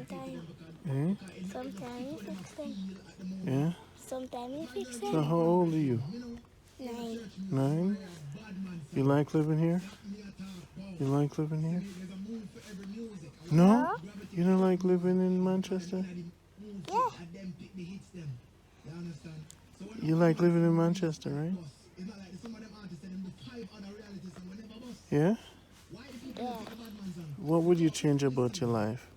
sometimes. Eh? Sometimes you fix them. Yeah? Sometimes you fix So them. how old are you? 9. 9? You like living here? You like living here? No? No? You don't like living in Manchester? Yeah. You like living in Manchester, right? Yeah? Yeah. What would you change about your life?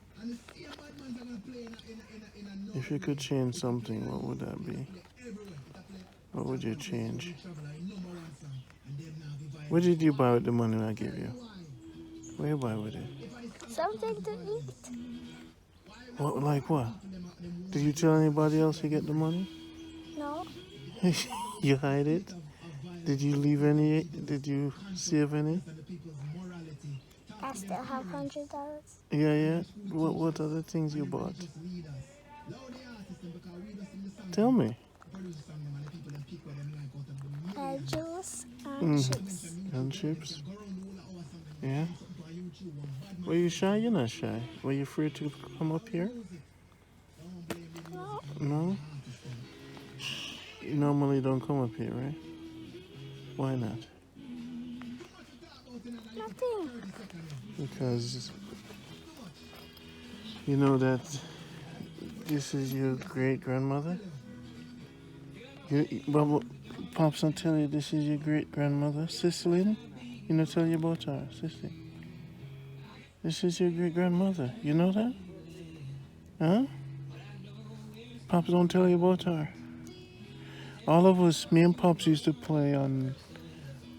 If you could change something, what would that be? What would you change? What did you buy with the money I gave you? What you buy with it? Something to eat. What, like what? Did you tell anybody else you get the money? No. You hide it? Did you leave any? Did you save any? I still have $100. Yeah. What other things you bought? Tell me. Juice and chips. And chips? Yeah. Were you shy? You're not shy. Were you afraid to come up here? No. No? You normally don't come up here, right? Why not? Nothing. Because you know that this is your great grandmother? Well, Pops don't tell you this is your great grandmother, Cicely. You know, tell you about her, Cicely. This is your great grandmother. You know that? Huh? Pops don't tell you about her. All of us, me and Pops used to play on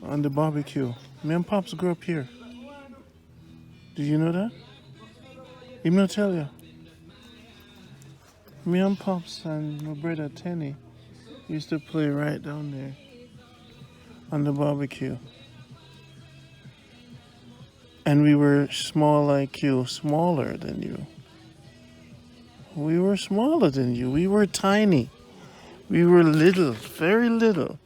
the barbecue. Me and Pops grew up here. Did you know that? He not tell you. Me and Pops and my brother Tenny used to play right down there on the barbecue. And we were small like you, smaller than you. We were smaller than you. We were tiny. We were little, very little.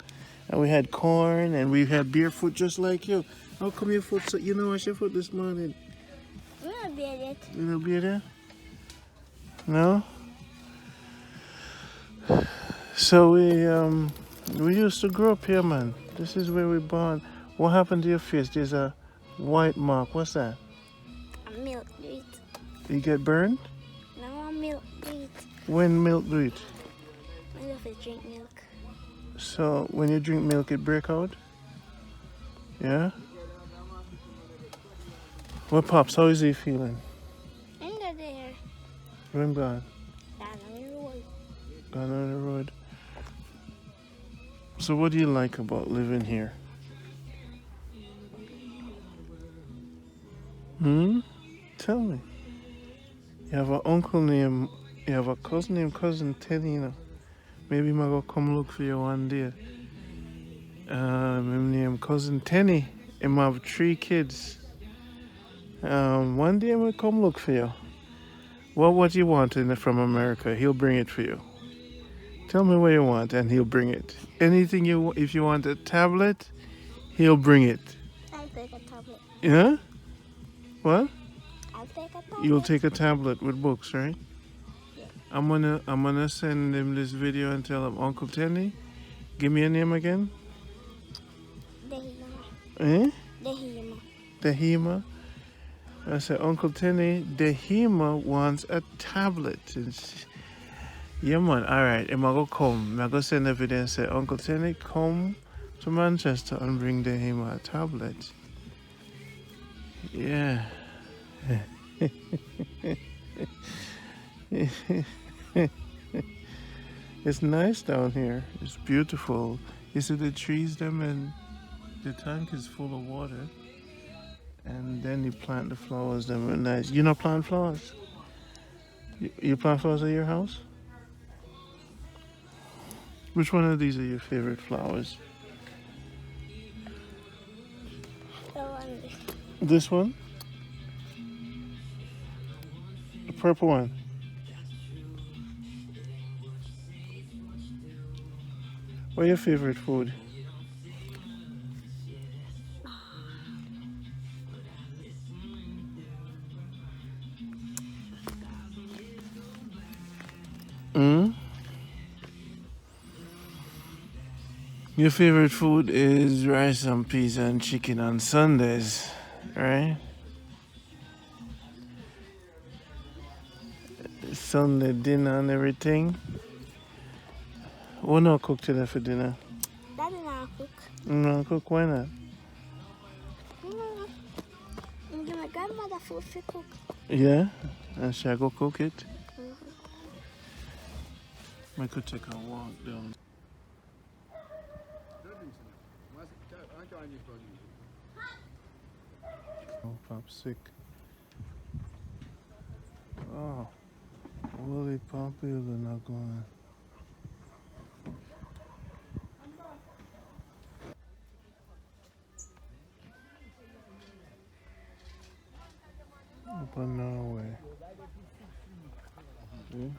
And we had corn and we had barefoot just like you. How come your foot so you know wash your foot this morning? I'm not bad yet. You know be there? No? So we used to grow up here, man. This is where we born. What happened to your face? There's a white mark. What's that? A milk duit. You get burned? No, a milk duit. When milk do it? I love to drink milk. So when you drink milk it break out? Yeah? Well, Pops, how is he feeling? Under there. When gone? Down on the road. Gone on the road. So what do you like about living here? Tell me. You have a cousin named Cousin Teddy, you know. Maybe I'm gonna come look for you one day. Him name Cousin Tenny. Him have 3 kids. One day I'm gonna come look for you. What you want from America, he'll bring it for you. Tell me what you want and he'll bring it. Anything if you want a tablet, he'll bring it. I'll take a tablet. Yeah? What? I'll take a tablet. You'll take a tablet with books, right? Yeah. I'm gonna send him this video and tell him, Uncle Tenny, give me a name again. Dehima. Eh? Dehima. Dehima. I said, Uncle Tenny, Dehima wants a tablet. Yeah, man. All right. I'm gonna come. I'm gonna send a video and say, Uncle Tenny, come to Manchester and bring Dehima a tablet. Yeah. It's nice down here. It's beautiful. You see the trees them and the tank is full of water. And then you plant the flowers them are nice. You not plant flowers? You plant flowers at your house? Which one of these are your favorite flowers? The one. This one? The purple one? What's your favorite food? Your favorite food is rice and peas and chicken on Sundays, right? Sunday dinner and everything. What not cook today for dinner? Daddy not cook. No cook, why not? Give my grandmother food for cook. Yeah? And shall I go cook it? Mm-hmm. I could take a walk down. Oh, Pop's sick. Oh, Willie Poppy is not going. Up and Norway. Yeah.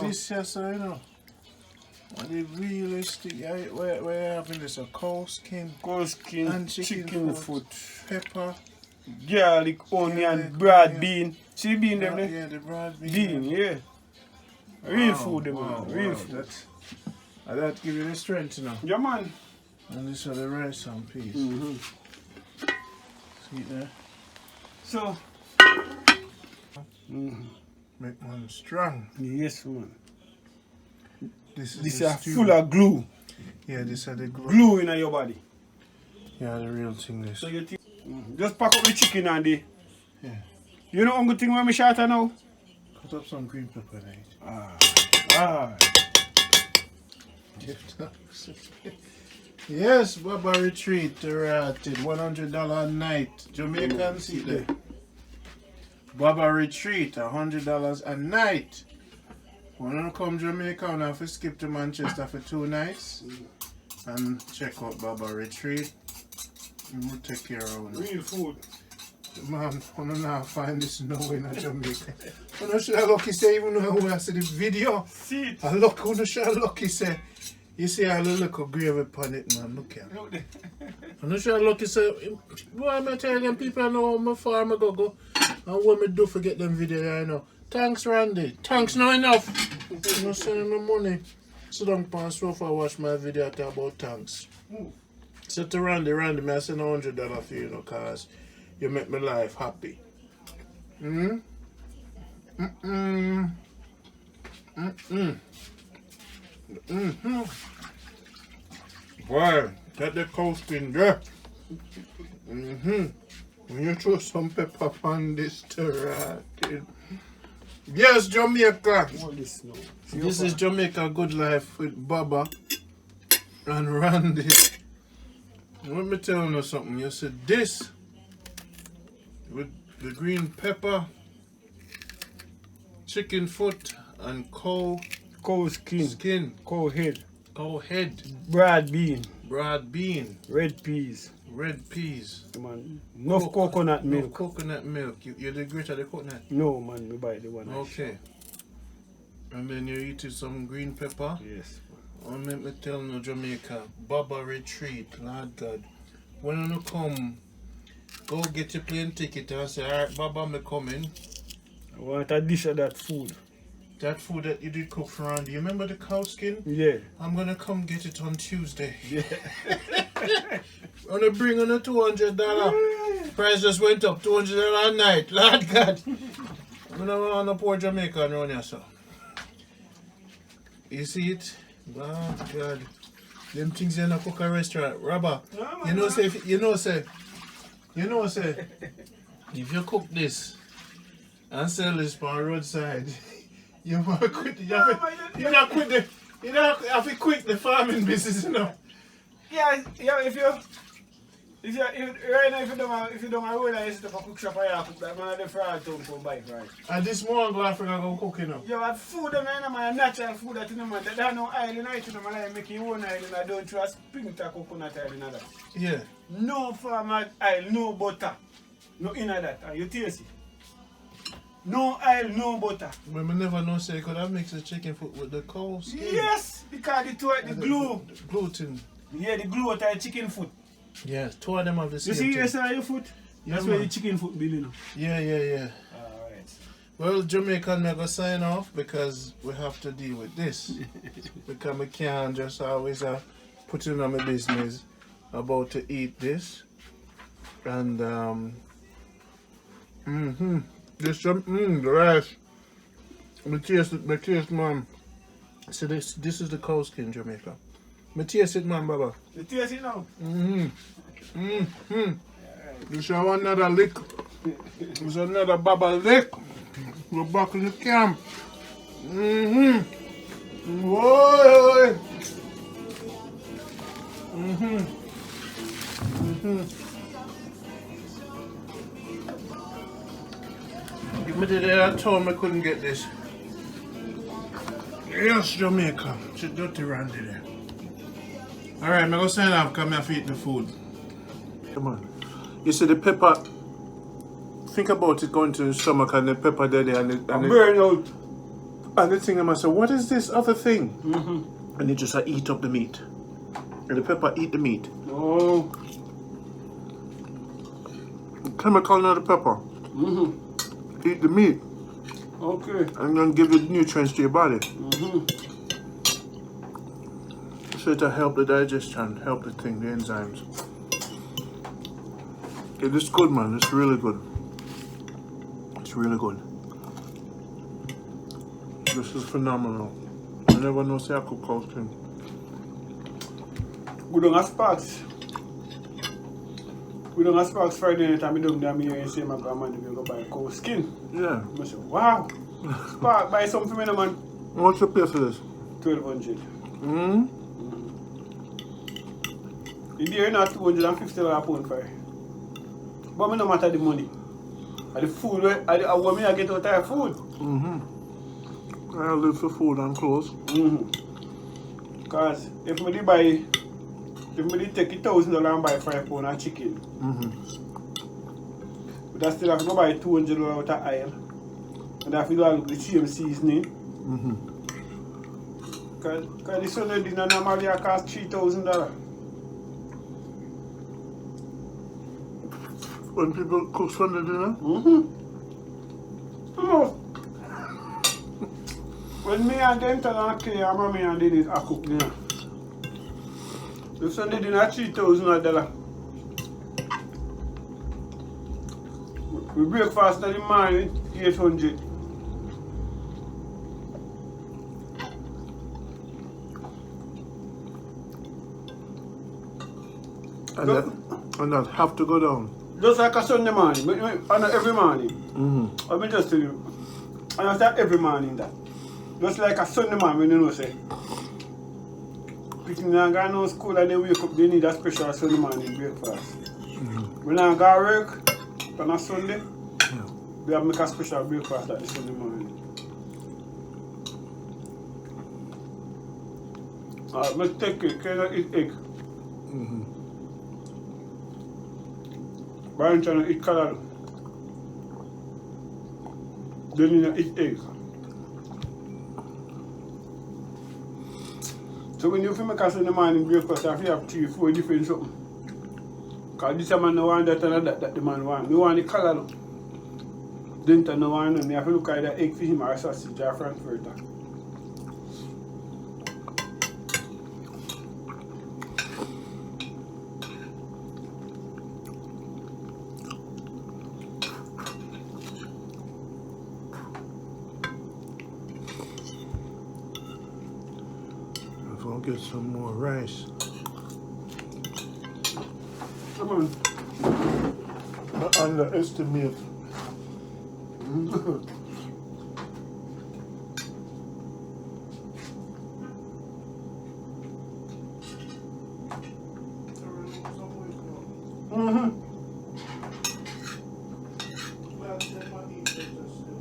This yes, I know. What the realistic, we're having this a cow skin, and chicken foot, pepper, garlic, onion, broad bean. See the bean them there? Yeah, the broad Bean, yeah. Real food them, man. Real food. That give you the strength, you know. Yeah, man. And this are the rice and peas. Mm-hmm. See it there? So, Make one strong. yes, man. This This the is stew. full of glue. Yeah, this are the glue. Glue in your body. Yeah, the real thing this. So you just pack up the chicken and the. Yeah. You know one good thing when me shot now? Cut up some green pepper there. Ah. Yes, Baba Retreat rated $100 a night. Jamaican see there. Baba Retreat $100 a night. When you come Jamaica, you have to skip to Manchester for 2 nights and check out Baba Retreat. We'll take care of it. Real food. Man, I don't know how to find this nowhere in Jamaica. I'm not sure lucky say even when I see the video. See it. I look, I'm not sure lucky say. You see how the little gravy upon it, man. Look here. Look there. I'm not sure lucky say. Boy, I'm telling them people I know how my farm I go and what me do forget them video, you know. Thanks, Randy. Thanks, not enough. I'm not sending no money. Sit down on sofa watch my video talk about thanks. Say to Randy, me I send $100 for you, you know, cause you make my life happy. Boy, get the coast in there. When you throw some pepper on this terrain. Yes, Jamaica. All this now. This is Jamaica Good Life with Baba and Randy. Let me tell you something. You said this with the green pepper, chicken foot, and cow skin, cow head, broad bean, red peas, man. Enough coconut milk. Coconut milk. You the greater the coconut? No, man, we buy the one. Okay. And then you eat some green pepper. Yes. And let me tell you, Jamaica, Baba Retreat, Lord God. When you come, go get your plane ticket and say, alright, Baba, I'm coming. I want a dish of that food. That food that you did cook for Randy, you remember the cow skin? Yeah. I'm gonna come get it on Tuesday. Yeah. I'm gonna bring on a $200. Price just went up, $200 a night. Lord God. I'm gonna want a poor Jamaican around here, so. You see it? Lord God. Them things in a cook a restaurant. Rabba, you know say, if you cook this and sell this on the roadside, you might quit. You don't have to quit the farming business, you know. Yeah, if you right now if you don't have a set up a cook shop, I cook that man the fried town come buy right. And this morning go Africa go cook, you know. You have food them in man, natural food that you know man. That no oil in it, you know man. Like make your own oil and I don't trust spring to coconut oil in that. Yeah. No farmer oil, no butter, no in that. And you taste it. No oil, no butter. But I never know say could I mix the chicken foot with the cow skin? Yes, because the glue. The gluten. Yeah, the glue out of the chicken foot. Yeah, two of them have the same You see thing. yes, your foot? That's Yeah, where man. the chicken foot building up. Yeah. Alright. Well, Jamaican, we're going to sign off because we have to deal with this. Because we can't just always put in on my business about to eat this. And, this, the rice. Me taste, man. So this is the cow skin, Jamaica. Me taste it, man, Baba. You taste it now? This is another lick. This is another Baba lick. We're back in the camp. Whoa. Give me the day I told me I couldn't get this. Yes, Jamaica. It's a dirty Randy there. Alright, I'm going to sign off because I'm eating the food. Come on. You see the pepper, think about it going to the stomach and the pepper there and Burn out. and the thing I must say, what is this other thing? And it just eat up the meat. And the pepper eat the meat. Oh. Chemical not the pepper. Eat the meat. Okay. And then give the nutrients to your body. So to help the digestion, help the thing, the enzymes. It is good, man. It's really good. It's really good. This is phenomenal. I never know say I cook cow skin. We don't have sparks. We don't have sparks Friday night. I'm down there and say my grandma to go buy cow skin. Yeah. I say, wow. Spark, buy something for me, man. What's the pay for this? 1,200. In there, not $250 a pound for it. But me no matter the money. And the food, I want me to get out of food. I live for food and clothes. Because if me take $1,000 and buy 5 pounds of chicken, but I still have to go buy $200 out of oil. And I have to do all the same seasoning. Because the Sunday dinner normally cost $3,000. When people cook Sunday dinner? When me and them turn on K, and mommy and daddy I cook dinner. The Sunday dinner $3,000. We breakfast in the morning, 800. And that have to go down. Just like a Sunday morning, and every morning. I mean just tell you, and I start every morning that. Just like a Sunday morning when you know say, people don't go to school and they wake up, they need a special Sunday morning breakfast. When I go to work on a Sunday, they have make a special breakfast at the Sunday morning. Let's take it, can I eat egg? Brian trying to eat callaloo. Then you eat eggs. So when you feel make a Sunday morning breakfast, you have 3-4 different something. Because this man no want that and that the man want. You want the callaloo. Then you no want none. You have to look at the egg for him or sausage or frankfurter. I'll get some more rice. Come on. I underestimate.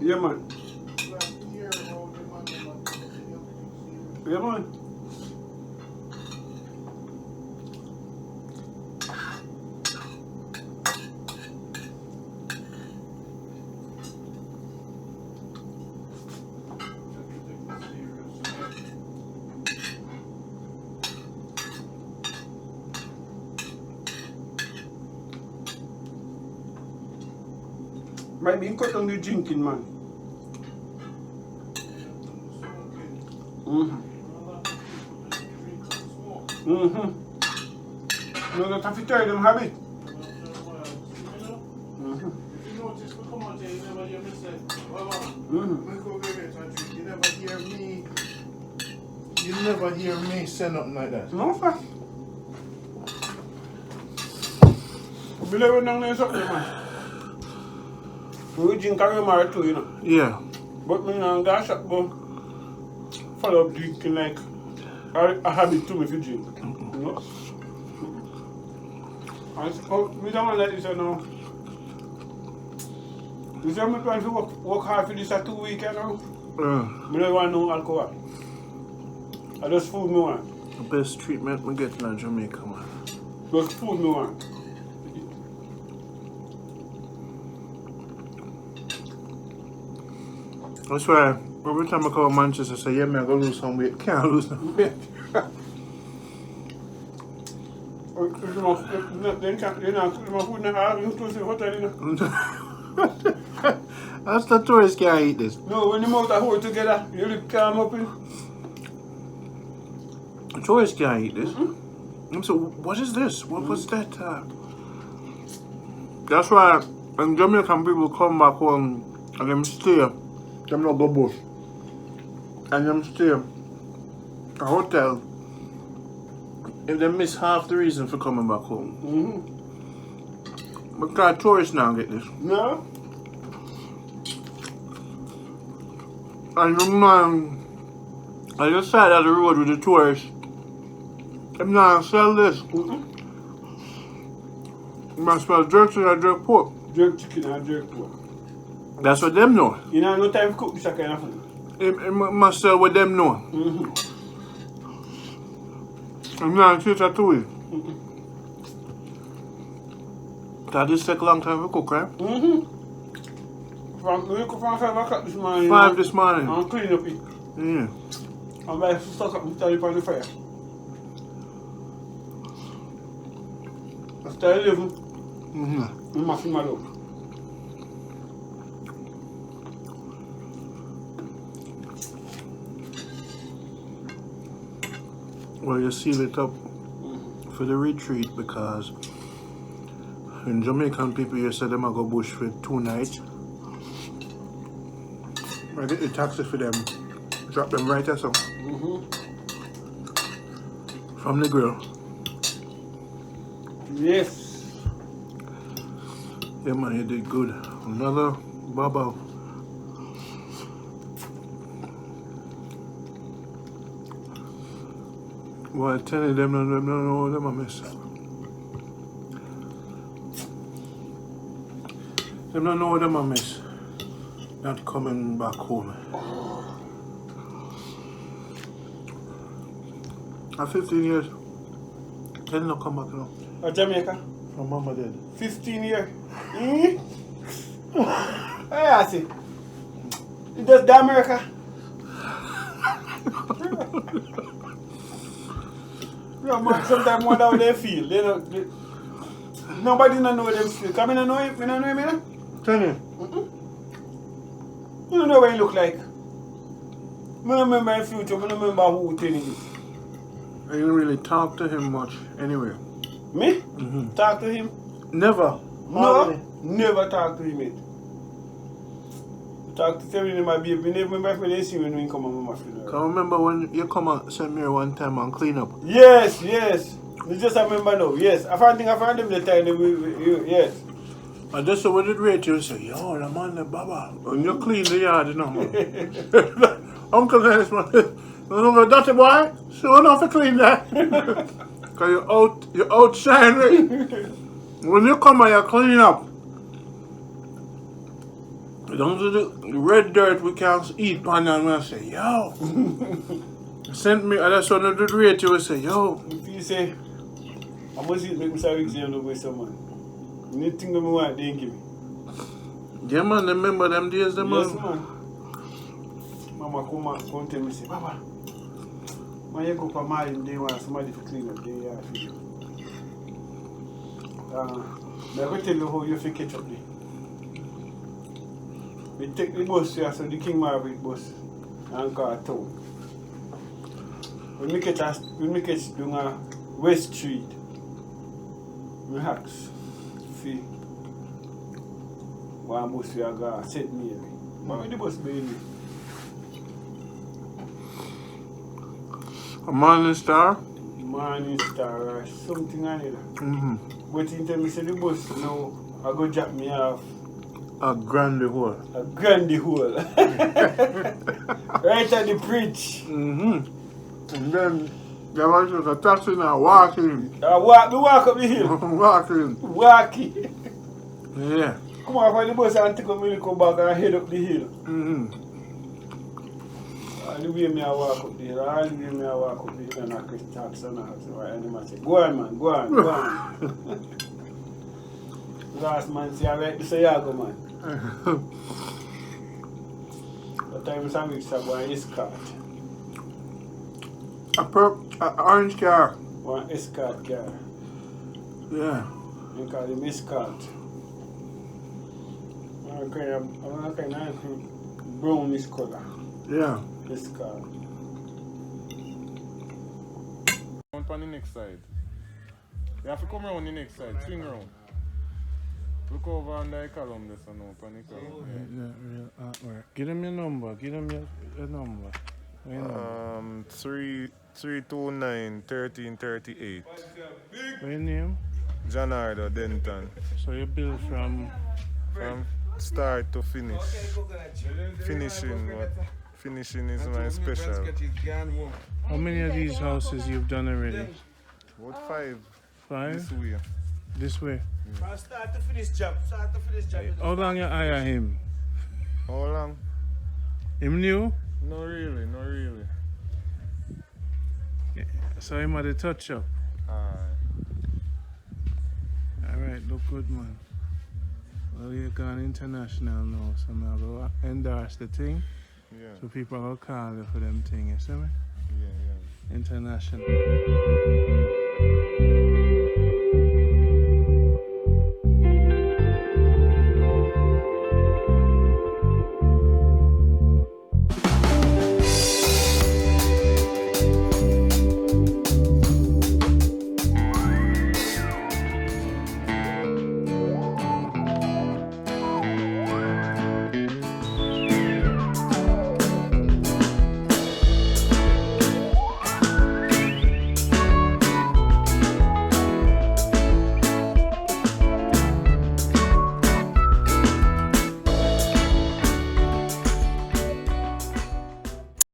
Yeah, man. Yeah, man. Might be cut on the drinking, man. No, that have to tell them habit. If you notice, we come out here, you never hear me say, Mama, you never hear me say nothing like that. No, sir. We never know something, man. We drink and married too, you know. Yeah. But me and that shop go follow up drinking like a habit too if you drink. You know? And we don't want to let this now. You see me trying to work hard for this for 2 weeks, you know? I don't want no alcohol. I just food me want. The best treatment we get in Jamaica, man. Just food me want. That's why every time I come to Manchester, I say, yeah, man, I gotta lose some weight. Can't lose some weight. That's the tourists can't eat this. No, when you mouth are hold together, you lip calm up in. Tourists can't eat this. So, what is this? What was that? That's why when Jamaican people come back home and them stay, them not go bush. And them stay a hotel. If they miss half the reason for coming back home. Because tourists now get this. No? And the man on the side of the road with the tourists, them now sell this. You must smell jerk chicken or jerk pork. Jerk chicken and jerk pork. That's what them know. You know, no time to cook this kind of food. It must sell what them know. I'm not teacher to it. That just take a long time to cook, right? We cook from 5 o'clock this morning. 5 this morning. And clean up it. Yeah. And by stuff up and turn it on the fire. After 11, we mash them all up. Well, you seal it up for the retreat because in Jamaican people you said them a go bush for 2 nights. I get the taxi for them, drop them right there so from the grill. Yes. Yeah man, you did good. Another baba. Well, I tell you, them no know them a miss. Them don't know them a miss. Not coming back home. At 15 years, they did not come back now. Jamaica? From mama dead. 15 years. I see. It does the America. Yeah, man, sometimes wonder how they feel. Nobody don't know them feel. Come in and know him, you. Tell you. You don't know what he look like. I don't remember in future, I don't remember who he is. I didn't really talk to him much anyway. Me? Talk to him? Never. No, never talk to him yet. Talk to him in my baby. We never remember when they see when we come on my funeral. Can I remember when you come out St. Mary one time and clean up? Yes, yes. You just remember now. Yes. I found them the time yes. And just so when it rate you say, yo, the man the baba. When you clean the yard, you know man. Uncle Dennis man. You know dirty boy, so enough to clean that. Cause you outshine it. When you come and you clean up. Don't do the red dirt we can't eat on and I say, yo. Send me, and that's when I did rate you, I say, yo. If you say, I must eat, make me sorry, exam no way someone. Anything that I want, they give me. Yeah, man, remember them days, them Yes, man. man. Mama come tell me, say, Baba, when you go for marriage, they want somebody to clean up, they are for you. I'm going to tell you how you feel catch up there. We take the bus here, so the King Margaret bus, and go to town. When we get down West Street, we ask, see, one bus we are going to St. Mary. But with the bus being A Morning Star? Morning Star or something like that. Mm-hmm. But he tell me, say the bus now, I go drop me off. A Grande Hole. A Grande Hole. Right at the bridge. Mm-hmm. And then there was just a taxi now walking. We walk up the hill. Walking. Walking. Yeah. Come on, for the bus and take a milk bag and head up the hill. Mm-hmm. All the way me I walk up the hill, and I could tax and I say, go on man, go on. Last man say, I like to say, yeah, go man. The time some weeks I go and escort. A orange car. One escort car. Yeah. You call him escort. I'm kind of brownish color. Yeah. Escort. On the next side. You have to come around the next side, swing around. Look over on the column this and on the column. Real artwork. Give them your number. Give them your number. What your number? 329 1338. What your name? Janardo Denton. So you build from Start to finish. Finishing is my special. how many of these houses you've done already? About 5 5? this way. This way. From start to finish job. How long you hire him? How long? Him new? No really. So him had a touch up. Alright, look good man. Well, you're gone international now, so I'm going to endorse the thing. Yeah. So people will call you for them things, you see me? Yeah. International.